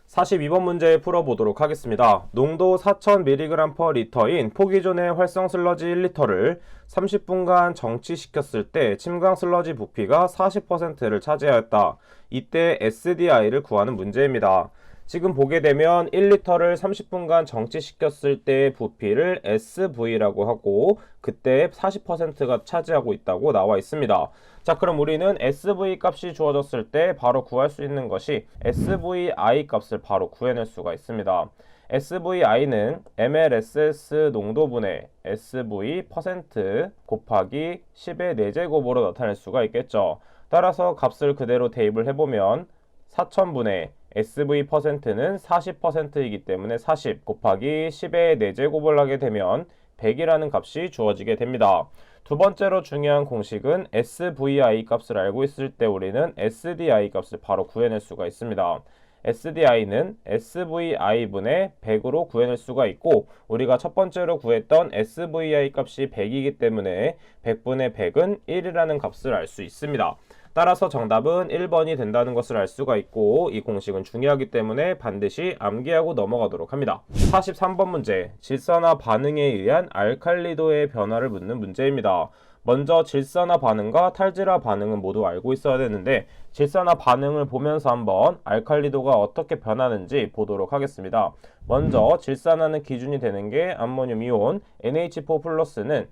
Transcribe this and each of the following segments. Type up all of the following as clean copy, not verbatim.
(42번) 문제 풀어보도록 하겠습니다. 농도 4000mg/L인 포기존의 활성 슬러지 1리터를 30분간 정취시켰을 때 침강 슬러지 부피가 40%를 차지하였다. 이때 SDI를 구하는 문제입니다. 지금 보게 되면 1리터를 30분간 정취시켰을 때의 부피를 SV라고 하고 그때 40%가 차지하고 있다고 나와 있습니다. 자, 그럼 우리는 SV 값이 주어졌을 때 바로 구할 수 있는 것이 SVI 값을 바로 구해낼 수가 있습니다. SVI는 mLSS 농도분의 SV% 곱하기 10의 4제곱으로 나타낼 수가 있겠죠. 따라서 값을 그대로 대입을 해보면 4000분의 SV%는 40%이기 때문에 40 곱하기 10의 4제곱을 하게 되면 100이라는 값이 주어지게 됩니다. 두 번째로 중요한 공식은 SVI 값을 알고 있을 때 우리는 SDI 값을 바로 구해낼 수가 있습니다. SDI는 SVI분의 100으로 구해낼 수가 있고 우리가 첫 번째로 구했던 SVI 값이 100이기 때문에 100분의 100은 1이라는 값을 알 수 있습니다. 따라서 정답은 1번이 된다는 것을 알 수가 있고 이 공식은 중요하기 때문에 반드시 암기하고 넘어가도록 합니다. 43번 문제, 질산화 반응에 의한 알칼리도의 변화를 묻는 문제입니다. 먼저 질산화 반응과 탈질화 반응은 모두 알고 있어야 되는데 질산화 반응을 보면서 한번 알칼리도가 어떻게 변하는지 보도록 하겠습니다. 먼저 질산화는 기준이 되는 게 암모늄 이온 NH4+는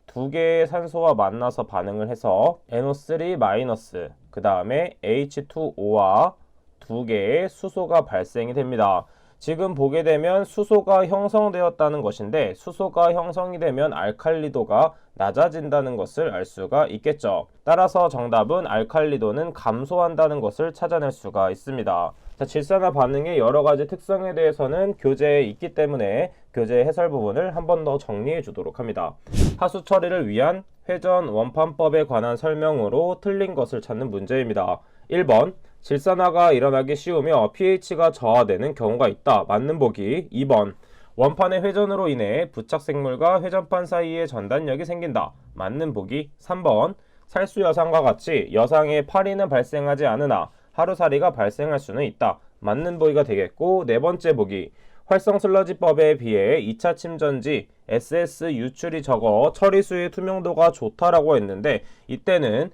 두 개의 산소와 만나서 반응을 해서 NO3- 그 다음에 H2O와 두 개의 수소가 발생이 됩니다. 지금 보게 되면 수소가 형성되었다는 것인데 수소가 형성이 되면 알칼리도가 낮아진다는 것을 알 수가 있겠죠. 따라서 정답은 알칼리도는 감소한다는 것을 찾아낼 수가 있습니다. 자, 질산화 반응의 여러 가지 특성에 대해서는 교재에 있기 때문에 교재 해설 부분을 한 번 더 정리해 주도록 합니다. 하수 처리를 위한 회전 원판법에 관한 설명으로 틀린 것을 찾는 문제입니다. 1번, 질산화가 일어나기 쉬우며 pH가 저하되는 경우가 있다. 맞는 보기. 2번, 원판의 회전으로 인해 부착생물과 회전판 사이에 전단력이 생긴다. 맞는 보기. 3번, 살수 여상과 같이 여상의 파리는 발생하지 않으나 하루살이가 발생할 수는 있다. 맞는 보기가 되겠고 네 번째 보기, 활성 슬러지법에 비해 2차 침전지 SS 유출이 적어 처리수의 투명도가 좋다라고 했는데 이때는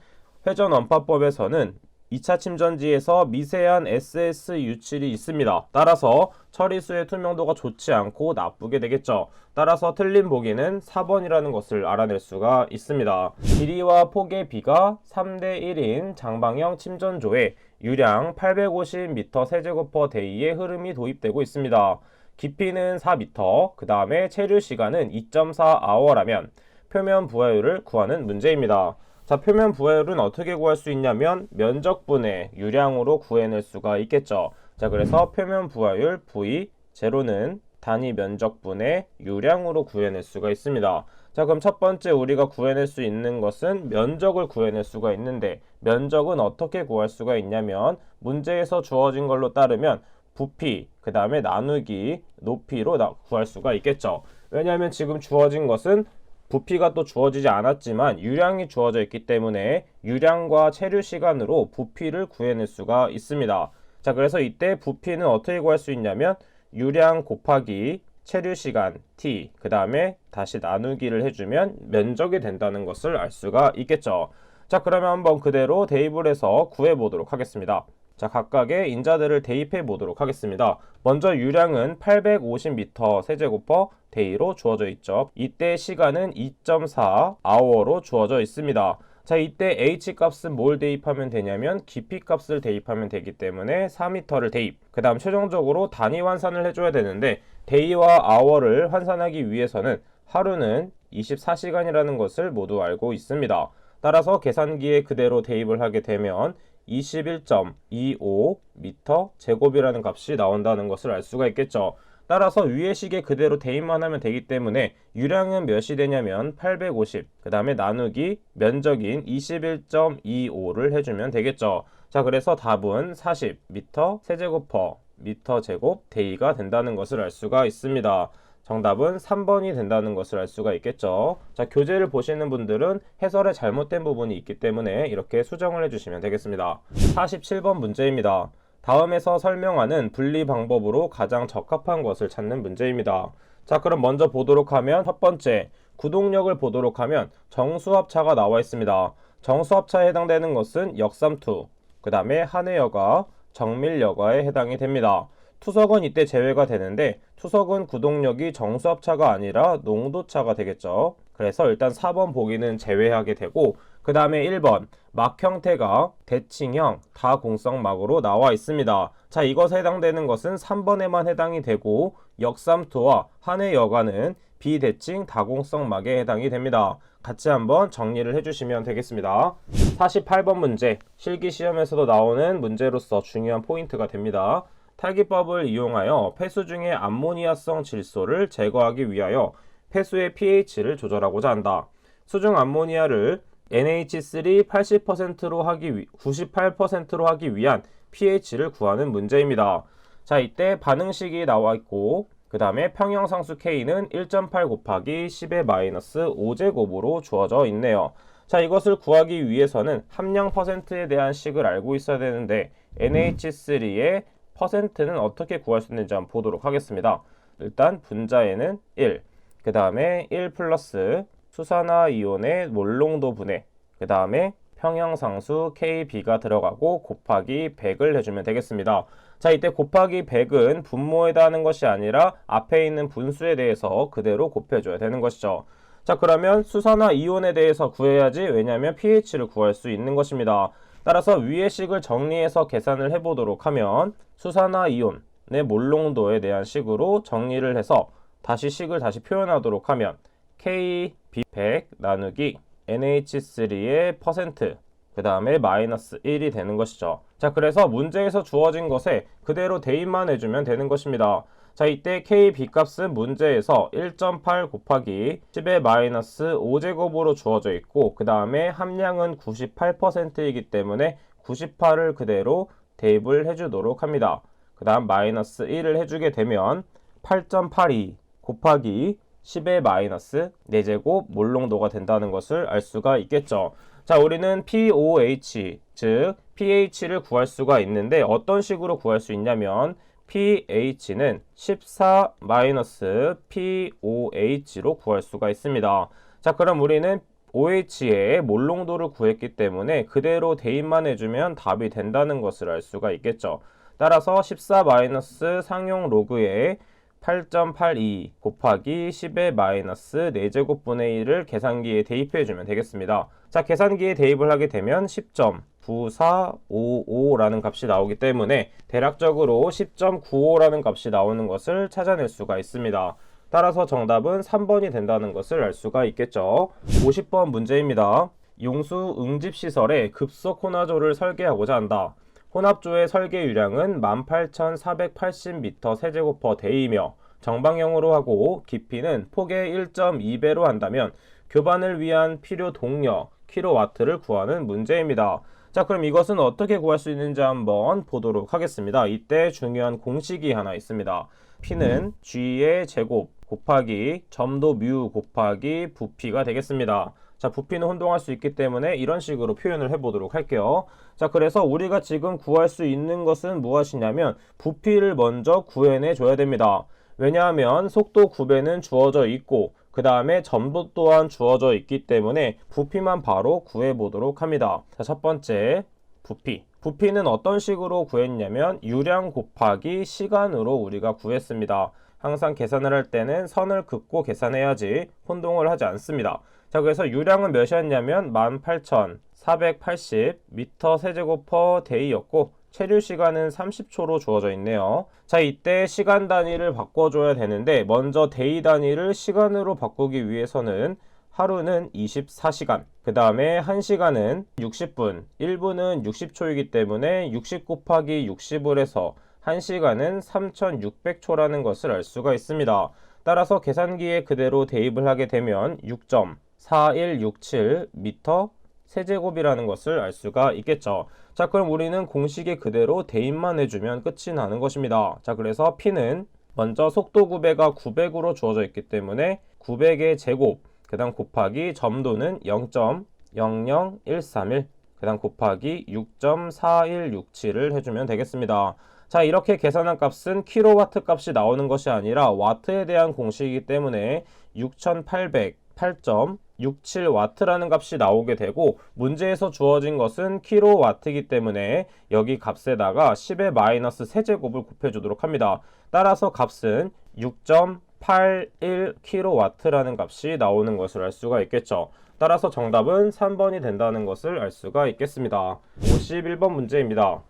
회전 원파법에서는 2차 침전지에서 미세한 SS 유출이 있습니다. 따라서 처리수의 투명도가 좋지 않고 나쁘게 되겠죠. 따라서 틀린 보기는 4번이라는 것을 알아낼 수가 있습니다. 길이와 폭의 비가 3대1인 장방형 침전조에 유량 850m 세제곱퍼데이의 흐름이 도입되고 있습니다. 깊이는 4m, 그 다음에 체류 시간은 2.4아워라면 표면 부하율을 구하는 문제입니다. 자, 표면 부하율은 어떻게 구할 수 있냐면 면적분의 유량으로 구해낼 수가 있겠죠. 자, 그래서 표면 부하율 V 제로는 단위 면적분의 유량으로 구해낼 수가 있습니다. 자, 그럼 첫 번째 우리가 구해낼 수 있는 것은 면적을 구해낼 수가 있는데 면적은 어떻게 구할 수가 있냐면 문제에서 주어진 걸로 따르면 부피, 그 다음에 나누기 높이로 구할 수가 있겠죠. 왜냐하면 지금 주어진 것은 부피가 또 주어지지 않았지만 유량이 주어져 있기 때문에 유량과 체류 시간으로 부피를 구해낼 수가 있습니다. 자, 그래서 이때 부피는 어떻게 구할 수 있냐면 유량 곱하기 체류 시간 t, 그 다음에 다시 나누기를 해주면 면적이 된다는 것을 알 수가 있겠죠. 자, 그러면 한번 그대로 대입을 해서 구해보도록 하겠습니다. 자, 각각의 인자들을 대입해 보도록 하겠습니다. 먼저 유량은 850m 세제곱퍼 데이로 주어져 있죠. 이때 시간은 2.4아워로 주어져 있습니다. 자, 이때 H 값은 뭘 대입하면 되냐면 깊이 값을 대입하면 되기 때문에 4m를 대입. 그 다음 최종적으로 단위 환산을 해줘야 되는데 데이와 아워를 환산하기 위해서는 하루는 24시간이라는 것을 모두 알고 있습니다. 따라서 계산기에 그대로 대입을 하게 되면 21.25m 제곱이라는 값이 나온다는 것을 알 수가 있겠죠. 따라서 위의 식에 그대로 대입만 하면 되기 때문에 유량은 몇이 되냐면 850, 그 다음에 나누기 면적인 21.25를 해주면 되겠죠. 자, 그래서 답은 40m 세제곱퍼 미터 제곱 데이가 된다는 것을 알 수가 있습니다. 정답은 3번이 된다는 것을 알 수가 있겠죠. 자, 교재를 보시는 분들은 해설에 잘못된 부분이 있기 때문에 이렇게 수정을 해주시면 되겠습니다. 47번 문제입니다. 다음에서 설명하는 분리 방법으로 가장 적합한 것을 찾는 문제입니다. 자, 그럼 먼저 보도록 하면 첫 번째, 구동력을 보도록 하면 정수합차가 나와 있습니다. 정수합차에 해당되는 것은 역삼투, 그 다음에 한해여가, 정밀여가에 해당이 됩니다. 투석은 이때 제외가 되는데 투석은 구동력이 정수합차가 아니라 농도차가 되겠죠. 그래서 일단 4번 보기는 제외하게 되고 그 다음에 1번 막 형태가 대칭형 다공성막으로 나와 있습니다. 자, 이것에 해당되는 것은 3번에만 해당이 되고 역삼투와 한해여가는 비대칭 다공성막에 해당이 됩니다. 같이 한번 정리를 해주시면 되겠습니다. 48번 문제, 실기시험에서도 나오는 문제로서 중요한 포인트가 됩니다. 탈기법을 이용하여 폐수 중의 암모니아성 질소를 제거하기 위하여 폐수의 pH를 조절하고자 한다. 수중 암모니아를 NH3 80%로 98%로 하기 위한 pH를 구하는 문제입니다. 자, 이때 반응식이 나와 있고 그 다음에 평형상수 K는 1.8 곱하기 10의 마이너스 5제곱으로 주어져 있네요. 자, 이것을 구하기 위해서는 함량 퍼센트에 대한 식을 알고 있어야 되는데 NH3의 퍼센트는 어떻게 구할 수 있는지 한번 보도록 하겠습니다. 일단 분자에는 1, 그 다음에 1 플러스 수산화이온의 몰농도 분해, 그 다음에 평형상수 KB가 들어가고 곱하기 100을 해주면 되겠습니다. 자, 이때 곱하기 100은 분모에다 하는 것이 아니라 앞에 있는 분수에 대해서 그대로 곱해줘야 되는 것이죠. 자, 그러면 수산화이온에 대해서 구해야지, 왜냐하면 pH를 구할 수 있는 것입니다. 따라서 위의 식을 정리해서 계산을 해보도록 하면 수산화이온의 몰농도에 대한 식으로 정리를 해서 다시 식을 다시 표현하도록 하면 KB100 나누기 NH3의 퍼센트, 그 다음에 마이너스 1이 되는 것이죠. 자, 그래서 문제에서 주어진 것에 그대로 대입만 해주면 되는 것입니다. 자, 이때 KB 값은 문제에서 1.8 곱하기 10의 마이너스 5제곱으로 주어져 있고 그 다음에 함량은 98%이기 때문에 98을 그대로 대입을 해주도록 합니다. 그 다음 마이너스 1을 해주게 되면 8.82 곱하기 10의 마이너스 4제곱 몰농도가 된다는 것을 알 수가 있겠죠. 자, 우리는 POH, 즉 pH를 구할 수가 있는데 어떤 식으로 구할 수 있냐면 pH는 14-POH로 구할 수가 있습니다. 자, 그럼 우리는 OH의 몰농도를 구했기 때문에 그대로 대입만 해주면 답이 된다는 것을 알 수가 있겠죠. 따라서 14-상용 로그의 8.82 곱하기 10의 마이너스 4제곱분의 1을 계산기에 대입해주면 되겠습니다. 자, 계산기에 대입을 하게 되면 10.9455라는 값이 나오기 때문에 대략적으로 10.95라는 값이 나오는 것을 찾아낼 수가 있습니다. 따라서 정답은 3번이 된다는 것을 알 수가 있겠죠. 50번 문제입니다. 용수 응집시설에 급속 혼화조를 설계하고자 한다. 혼합조의 설계 유량은 18,480m 세제곱/대이며 정방형으로 하고 깊이는 폭의 1.2배로 한다면 교반을 위한 필요 동력 킬로와트를 구하는 문제입니다. 자, 그럼 이것은 어떻게 구할 수 있는지 한번 보도록 하겠습니다. 이때 중요한 공식이 하나 있습니다. P는 G의 제곱 곱하기 점도 뮤 곱하기 부피가 되겠습니다. 자, 부피는 혼동할 수 있기 때문에 이런 식으로 표현을 해보도록 할게요. 자, 그래서 우리가 지금 구할 수 있는 것은 무엇이냐면 부피를 먼저 구해내 줘야 됩니다. 왜냐하면 속도 9배는 주어져 있고 그 다음에 점도 또한 주어져 있기 때문에 부피만 바로 구해보도록 합니다. 자, 첫 번째 부피. 부피는 어떤 식으로 구했냐면 유량 곱하기 시간으로 우리가 구했습니다. 항상 계산을 할 때는 선을 긋고 계산해야지 혼동을 하지 않습니다. 자, 그래서 유량은 몇이었냐면 18,480m 세제곱/day였고 체류 시간은 30초로 주어져 있네요. 자, 이때 시간 단위를 바꿔줘야 되는데 먼저 데이 단위를 시간으로 바꾸기 위해서는 하루는 24시간, 그 다음에 1시간은 60분, 1분은 60초이기 때문에 60 곱하기 60을 해서 1시간은 3600초라는 것을 알 수가 있습니다. 따라서 계산기에 그대로 대입을 하게 되면 6.4167m 세제곱이라는 것을 알 수가 있겠죠. 자, 그럼 우리는 공식에 그대로 대입만 해주면 끝이 나는 것입니다. 자, 그래서 P는 먼저 속도 900가 900으로 주어져 있기 때문에 900의 제곱, 그 다음 곱하기 점도는 0.00131, 그 다음 곱하기 6.4167을 해주면 되겠습니다. 자, 이렇게 계산한 값은 킬로와트 값이 나오는 것이 아니라 와트에 대한 공식이기 때문에 6800, 8.67와트라는 값이 나오게 되고, 문제에서 주어진 것은 킬로와트이기 때문에 여기 값에다가 10의 마이너스 세제곱을 곱해주도록 합니다. 따라서 값은 6.81킬로와트라는 값이 나오는 것을 알 수가 있겠죠. 따라서 정답은 3번이 된다는 것을 알 수가 있겠습니다. 51번 문제입니다.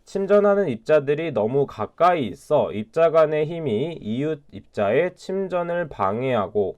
침전하는 입자들이 너무 가까이 있어 입자 간의 힘이 이웃 입자의 침전을 방해하고,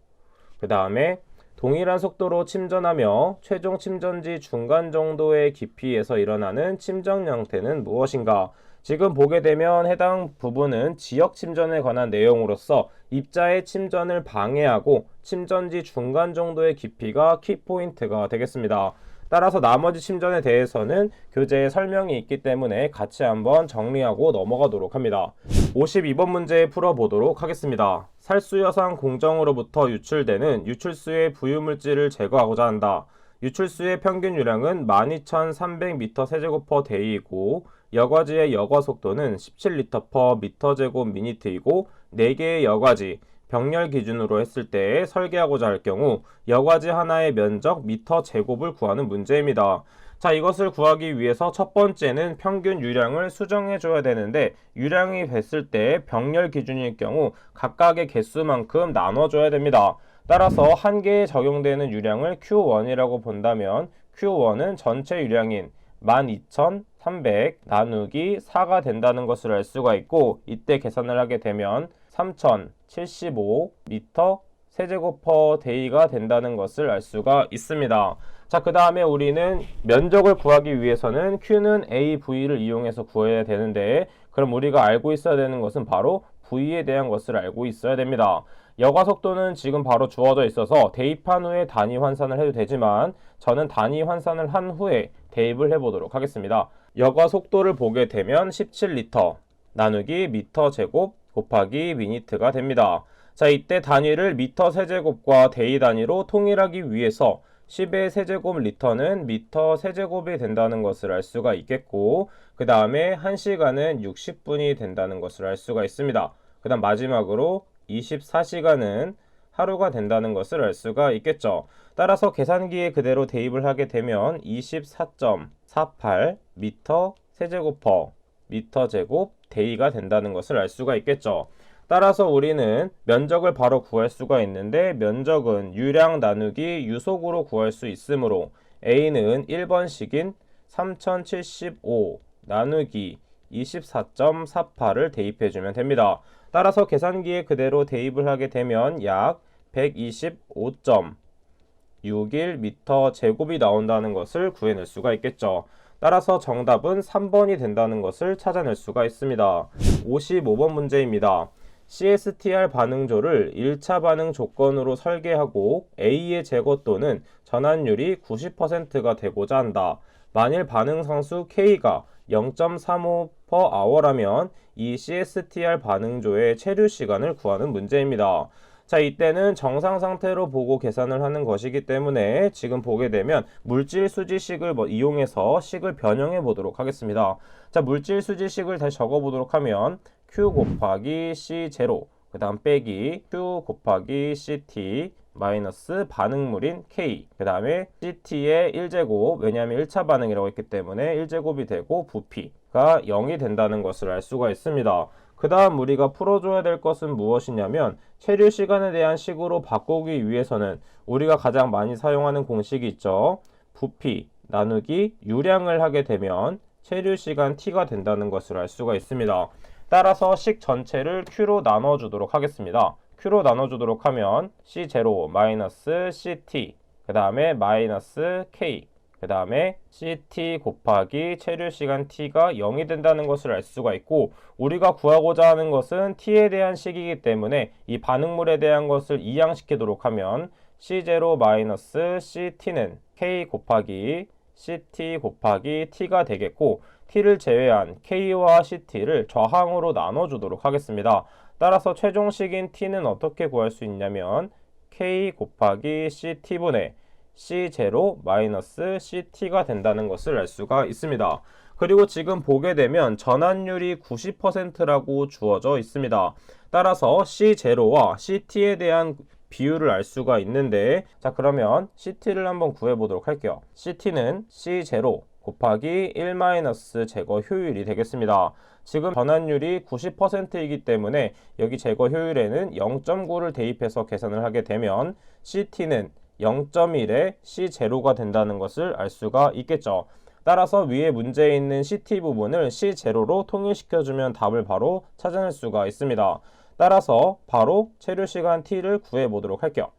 그 다음에 동일한 속도로 침전하며 최종 침전지 중간 정도의 깊이에서 일어나는 침전 형태는 무엇인가? 지금 보게 되면 해당 부분은 지역 침전에 관한 내용으로서 입자의 침전을 방해하고 침전지 중간 정도의 깊이가 키포인트가 되겠습니다. 따라서 나머지 침전에 대해서는 교재에 설명이 있기 때문에 같이 한번 정리하고 넘어가도록 합니다. 52번 문제 풀어보도록 하겠습니다. 살수여상 공정으로부터 유출되는 유출수의 부유물질을 제거하고자 한다. 유출수의 평균 유량은 12,300m 세제곱 per day이고 여과지의 여과 속도는 17L per m제곱 미니트이고 4개의 여과지, 병렬 기준으로 했을 때 설계하고자 할 경우 여과지 하나의 면적 미터 제곱을 구하는 문제입니다. 자, 이것을 구하기 위해서 첫 번째는 평균 유량을 수정해 줘야 되는데, 유량이 됐을 때 병렬 기준일 경우 각각의 개수만큼 나눠 줘야 됩니다. 따라서 한 개에 적용되는 유량을 Q1이라고 본다면 Q1은 전체 유량인 12,300 나누기 4가 된다는 것을 알 수가 있고, 이때 계산을 하게 되면 3075m 세제곱 per day가 된다는 것을 알 수가 있습니다. 자, 그 다음에 우리는 면적을 구하기 위해서는 Q는 AV를 이용해서 구해야 되는데, 그럼 우리가 알고 있어야 되는 것은 바로 V에 대한 것을 알고 있어야 됩니다. 여과 속도는 지금 바로 주어져 있어서 대입한 후에 단위 환산을 해도 되지만 저는 단위 환산을 한 후에 대입을 해보도록 하겠습니다. 여과 속도를 보게 되면 17L 나누기 미터 제곱 곱하기 미니트가 됩니다. 자, 이때 단위를 미터 세제곱과 데이 단위로 통일하기 위해서 10의 세제곱 리터는 미터 세제곱이 된다는 것을 알 수가 있겠고, 그 다음에 1시간은 60분이 된다는 것을 알 수가 있습니다. 그 다음 마지막으로 24시간은 하루가 된다는 것을 알 수가 있겠죠. 따라서 계산기에 그대로 대입을 하게 되면 24.48 미터 세제곱 per 미터 제곱 데이가 된다는 것을 알 수가 있겠죠. 따라서 우리는 면적을 바로 구할 수가 있는데, 면적은 유량 나누기 유속으로 구할 수 있으므로 A는 1번식인 3075 나누기 24.48을 대입해주면 됩니다. 따라서 계산기에 그대로 대입을 하게 되면 약 125.61m 제곱이 나온다는 것을 구해낼 수가 있겠죠. 따라서 정답은 3번이 된다는 것을 찾아낼 수가 있습니다. 55번 문제입니다. CSTR 반응조를 1차 반응 조건으로 설계하고 A의 제거 또는 전환율이 90%가 되고자 한다. 만일 반응 상수 K가 0.35 per hour라면 이 CSTR 반응조의 체류 시간을 구하는 문제입니다. 자, 이때는 정상 상태로 보고 계산을 하는 것이기 때문에 지금 보게 되면 물질 수지식을 이용해서 식을 변형해 보도록 하겠습니다. 자, 물질 수지식을 다시 적어 보도록 하면 Q 곱하기 C0, 그 다음 빼기 Q 곱하기 CT 마이너스 반응물인 K, 그 다음에 CT의 1제곱, 왜냐하면 1차 반응이라고 했기 때문에 1제곱이 되고 부피가 0이 된다는 것을 알 수가 있습니다. 그 다음 우리가 풀어줘야 될 것은 무엇이냐면, 체류 시간에 대한 식으로 바꾸기 위해서는 우리가 가장 많이 사용하는 공식이 있죠. 부피 나누기 유량을 하게 되면 체류 시간 T가 된다는 것을 알 수가 있습니다. 따라서 식 전체를 Q로 나눠주도록 하겠습니다. Q로 나눠주도록 하면 C0 마이너스 CT, 그 다음에 마이너스 K, 그 다음에 CT 곱하기 체류 시간 T가 0이 된다는 것을 알 수가 있고, 우리가 구하고자 하는 것은 T에 대한 식이기 때문에 이 반응물에 대한 것을 이항시키도록 하면 C0 마이너스 CT는 K 곱하기 CT 곱하기 T가 되겠고, T를 제외한 K와 CT를 저항으로 나눠주도록 하겠습니다. 따라서 최종식인 t는 어떻게 구할 수 있냐면 k 곱하기 ct분의 c0 마이너스 ct가 된다는 것을 알 수가 있습니다. 그리고 지금 보게 되면 전환율이 90%라고 주어져 있습니다. 따라서 C0와 CT에 대한 비율을 알 수가 있는데, 자 그러면 CT를 한번 구해보도록 할게요. CT는 C0 곱하기 1- 제거 효율이 되겠습니다. 지금 전환율이 90%이기 때문에 여기 제거 효율에는 0.9를 대입해서 계산을 하게 되면 CT는 0.1의 C0가 된다는 것을 알 수가 있겠죠. 따라서 위에 문제에 있는 CT 부분을 C0로 통일시켜주면 답을 바로 찾아낼 수가 있습니다. 따라서 바로 체류시간 t를 구해보도록 할게요.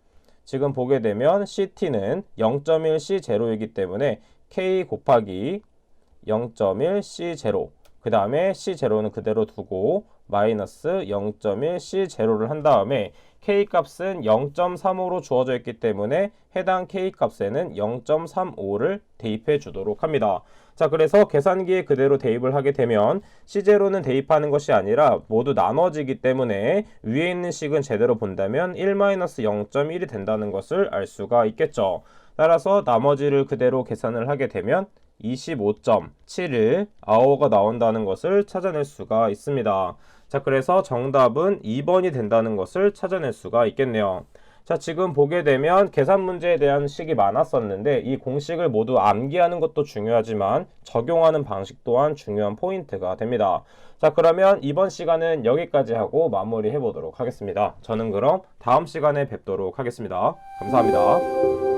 지금 보게 되면 CT는 0.1 C0이기 때문에 K 곱하기 0.1 C0, 그 다음에 C0는 그대로 두고 마이너스 0.1 C0를 한 다음에 K 값은 0.35로 주어져 있기 때문에 해당 K 값에는 0.35를 대입해 주도록 합니다. 자, 그래서 계산기에 그대로 대입을 하게 되면 C0는 대입하는 것이 아니라 모두 나눠지기 때문에 위에 있는 식은 제대로 본다면 1-0.1이 된다는 것을 알 수가 있겠죠. 따라서 나머지를 그대로 계산을 하게 되면 25.71 나온다는 것을 찾아낼 수가 있습니다. 자, 그래서 정답은 2번이 된다는 것을 찾아낼 수가 있겠네요. 자, 지금 보게 되면 계산 문제에 대한 식이 많았었는데 이 공식을 모두 암기하는 것도 중요하지만 적용하는 방식 또한 중요한 포인트가 됩니다. 자, 그러면 이번 시간은 여기까지 하고 마무리해 보도록 하겠습니다. 저는 그럼 다음 시간에 뵙도록 하겠습니다. 감사합니다.